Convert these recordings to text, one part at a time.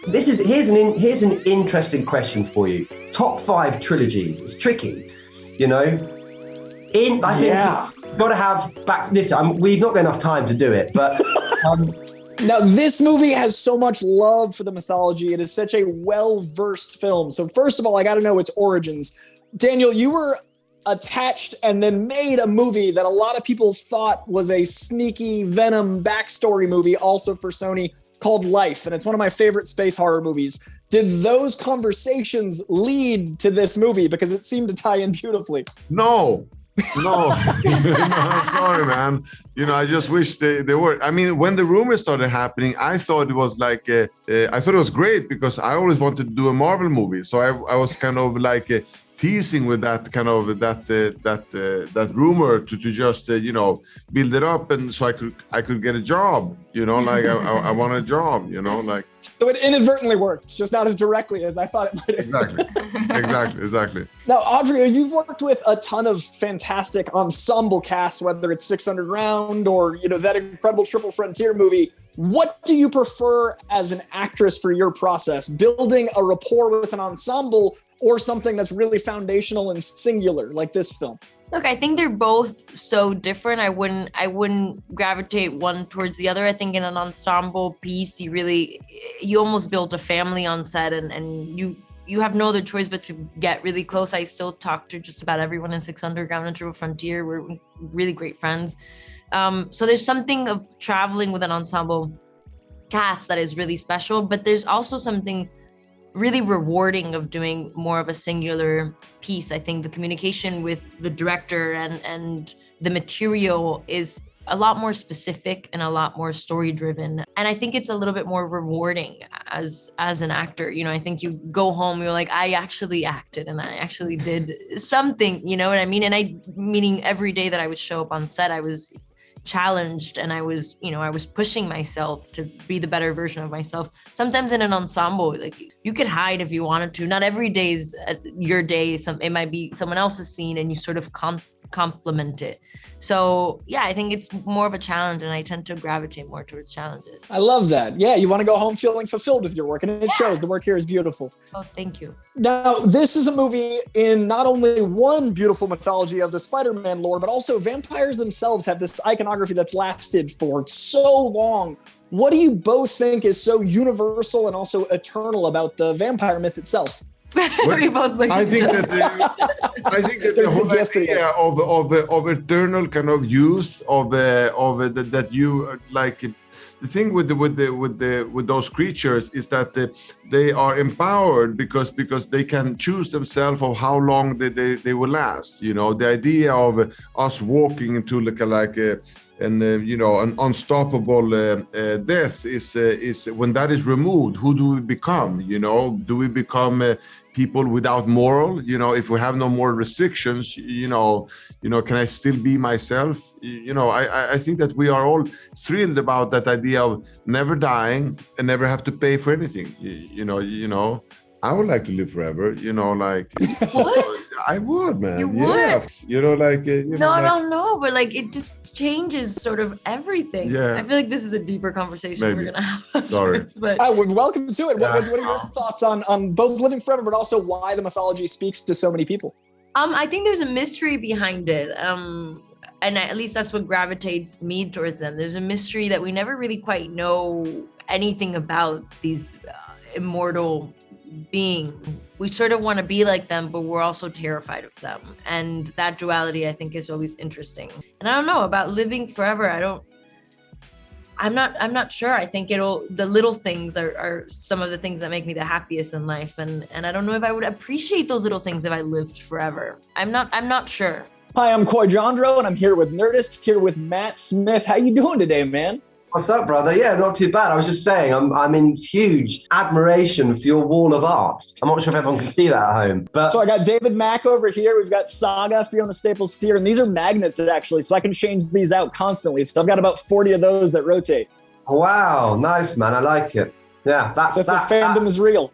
Here's an interesting question for you. Top 5 trilogies. It's tricky, you know. I think you've got to have back. Listen, we've not got enough time to do it, but. Now, this movie has so much love for the mythology. It is such a well-versed film. So first of all, I got to know its origins. Daniel, you were attached and then made a movie that a lot of people thought was a sneaky Venom backstory movie, also for Sony, called Life. And it's one of my favorite space horror movies. Did those conversations lead to this movie? Because it seemed to tie in beautifully. No, no, sorry, man. You know, I just wish they were. I mean, when the rumors started happening, I thought it was like, I thought it was great because I always wanted to do a Marvel movie. So I was kind of like teasing with that kind of that rumor to just build it up, and so I could get a job. You know, like I want a job. You know, like. So it inadvertently worked, just not as directly as I thought it might have. Exactly. Now, Adria, you've worked with a ton of fantastic ensemble casts, whether it's 600 Round or, that incredible Triple Frontier movie. What do you prefer as an actress for your process? Building a rapport with an ensemble or something that's really foundational and singular like this film? Look, I think they're both so different. I wouldn't gravitate one towards the other. I think in an ensemble piece, you almost build a family on set, and you have no other choice but to get really close. I still talk to just about everyone in 600 Round and Triple Frontier. We're really great friends. So there's something of traveling with an ensemble cast that is really special, but there's also something really rewarding of doing more of a singular piece. I think the communication with the director and the material is a lot more specific and a lot more story driven. And I think it's a little bit more rewarding as an actor. I think you go home, you're like, I actually acted and I actually did something, you know what I mean? And meaning every day that I would show up on set, I was challenged and I was pushing myself to be the better version of myself. Sometimes in an ensemble, like you could hide if you wanted to. Not every day is your day. It might be someone else's scene and you sort of complement it. So yeah, I think it's more of a challenge and I tend to gravitate more towards challenges. I love that. Yeah, you want to go home feeling fulfilled with your work, and it shows. The work here is beautiful. Oh, thank you. Now, this is a movie in not only one beautiful mythology of the Spider-Man lore, but also vampires themselves have this iconography that's lasted for so long. What do you both think is so universal and also eternal about the vampire myth itself? We both look I think that the whole idea of eternal kind of youth that you like. The thing with those creatures is that they are empowered because they can choose themselves of how long they will last. The idea of us walking into an unstoppable death is when that is removed. Who do we become? Do we become people without moral? If we have no more restrictions, can I still be myself? I think that we are all thrilled about that idea of never dying and never have to pay for anything. I would like to live forever. What? I would, man. You would? No, but it just changes sort of everything. Yeah. I feel like this is a deeper conversation Maybe. we're gonna have. Sorry. But I would welcome to it. What are your thoughts on both living forever, but also why the mythology speaks to so many people? I think there's a mystery behind it. And at least that's what gravitates me towards them. There's a mystery that we never really quite know anything about these immortal beings. We sort of want to be like them, but we're also terrified of them. And that duality, I think, is always interesting. And I don't know about living forever. I'm not sure. I think the little things are some of the things that make me the happiest in life. And I don't know if I would appreciate those little things if I lived forever. I'm not sure. Hi, I'm Jandreau, and I'm here with Nerdist, here with Matt Smith. How you doing today, man? What's up, brother? Yeah, not too bad. I was just saying, I'm in huge admiration for your wall of art. I'm not sure if everyone can see that at home, but so I got David Mack over here. We've got Saga, Fiona Staples here, and these are magnets actually, so I can change these out constantly. So I've got about 40 of those that rotate. Wow, nice, man. I like it. Yeah, The fandom is real.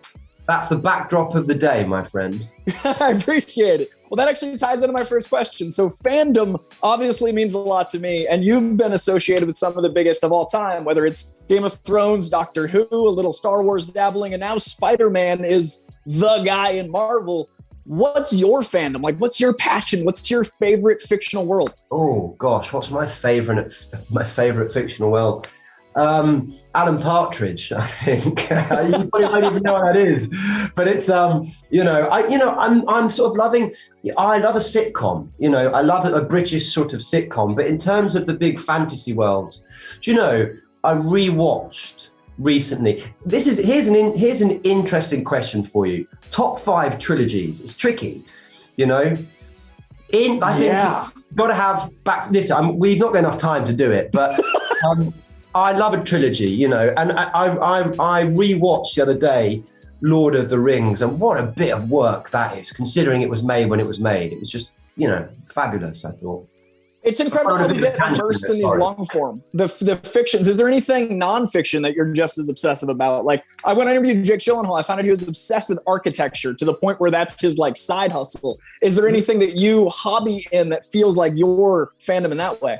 That's the backdrop of the day, my friend. I appreciate it. Well, that actually ties into my first question. So fandom obviously means a lot to me, and you've been associated with some of the biggest of all time, whether it's Game of Thrones, Doctor Who, a little Star Wars dabbling, and now Spider-Man is the guy in Marvel. What's your fandom? Like, what's your passion? What's your favorite fictional world? Oh gosh, what's my favorite fictional world? Alan Partridge, I think. You probably don't even know what that is, but it's I'm sort of loving. I love a sitcom. I love a British sort of sitcom. But in terms of the big fantasy worlds, I rewatched recently. Here's an interesting question for you. Top 5 trilogies. It's tricky, I think you've got to have back. Listen, we've not got enough time to do it, but. I love a trilogy, and I rewatched the other day Lord of the Rings, and what a bit of work that is, considering it was made when it was made. It was just, fabulous, I thought. It's incredible how we get immersed in these long form, the fictions. Is there anything nonfiction that you're just as obsessive about? Like, when I interviewed Jake Gyllenhaal, I found out he was obsessed with architecture to the point where that's his side hustle. Is there anything that you hobby in that feels like your fandom in that way?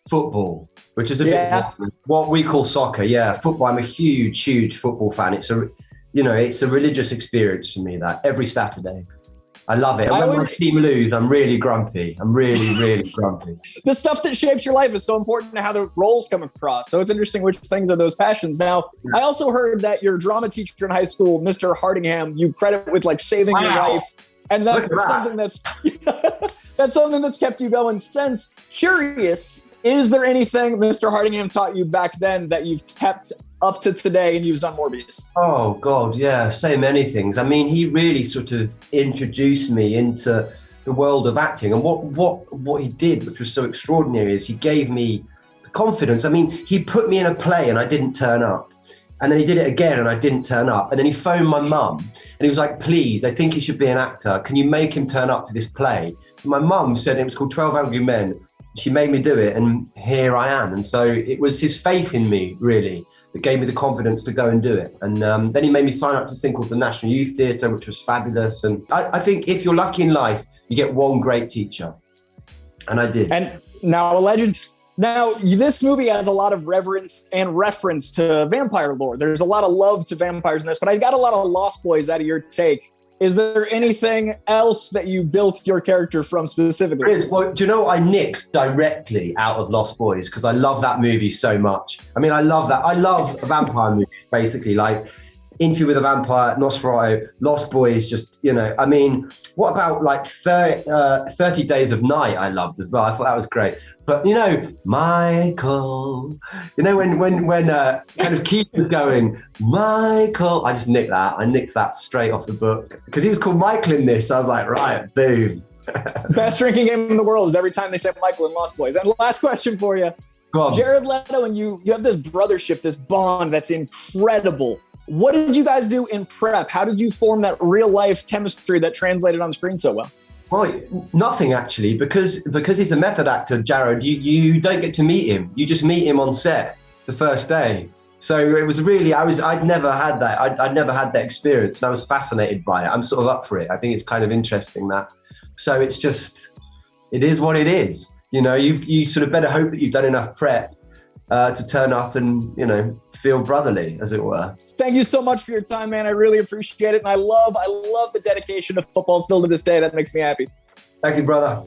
Football, which is a bit what we call soccer. Yeah, football. I'm a huge football fan. It's a religious experience for me. That every Saturday, I love it. And when my team lose, I'm really grumpy. I'm really grumpy. The stuff that shapes your life is so important to how the roles come across. So it's interesting which things are those passions. Now, I also heard that your drama teacher in high school, Mr. Hardingham, you credit with saving your life, and that's something that's that's something that's kept you going since. Curious. Is there anything Mr. Hardingham taught you back then that you've kept up to today and you've done Morbius? Oh, God, yeah, so many things. I mean, he really sort of introduced me into the world of acting. And what he did, which was so extraordinary, is he gave me the confidence. I mean, he put me in a play and I didn't turn up. And then he did it again and I didn't turn up. And then he phoned my mum and he was like, please, I think he should be an actor. Can you make him turn up to this play? And my mum said it was called 12 Angry Men. She made me do it, and here I am. And so it was his faith in me, really, that gave me the confidence to go and do it. And then he made me sign up to this thing called the National Youth Theatre, which was fabulous. And I think if you're lucky in life, you get one great teacher. And I did. And now a legend. Now, this movie has a lot of reverence and reference to vampire lore. There's a lot of love to vampires in this, but I got a lot of Lost Boys out of your take. Is there anything else that you built your character from specifically? Well, do you know what I nicked directly out of Lost Boys? Because I love that movie so much. I mean, I love that. I love vampire movies, basically. Like Interview with a Vampire, Nosferatu, Lost Boys, just, I mean, what about 30 Days of Night I loved as well. I thought that was great. But, Michael, when kind of Keith was going, Michael, I just nicked that. I nicked that straight off the book because he was called Michael in this. So I was like, right, boom. Best drinking game in the world is every time they say Michael in Lost Boys. And last question for you. Go on. Jared Leto and you have this brothership, this bond that's incredible. What did you guys do in prep? How did you form that real life chemistry that translated on screen so well? Well, nothing actually, because he's a method actor, Jared, you don't get to meet him. You just meet him on set the first day. So it was really, I'd never had that. I'd never had that experience and I was fascinated by it. I'm sort of up for it. I think it's kind of interesting that. So it's just, it is what it is. You sort of better hope that you've done enough prep to turn up and, feel brotherly, as it were. Thank you so much for your time, man. I really appreciate it. And I love the dedication to football still to this day. That makes me happy. Thank you, brother.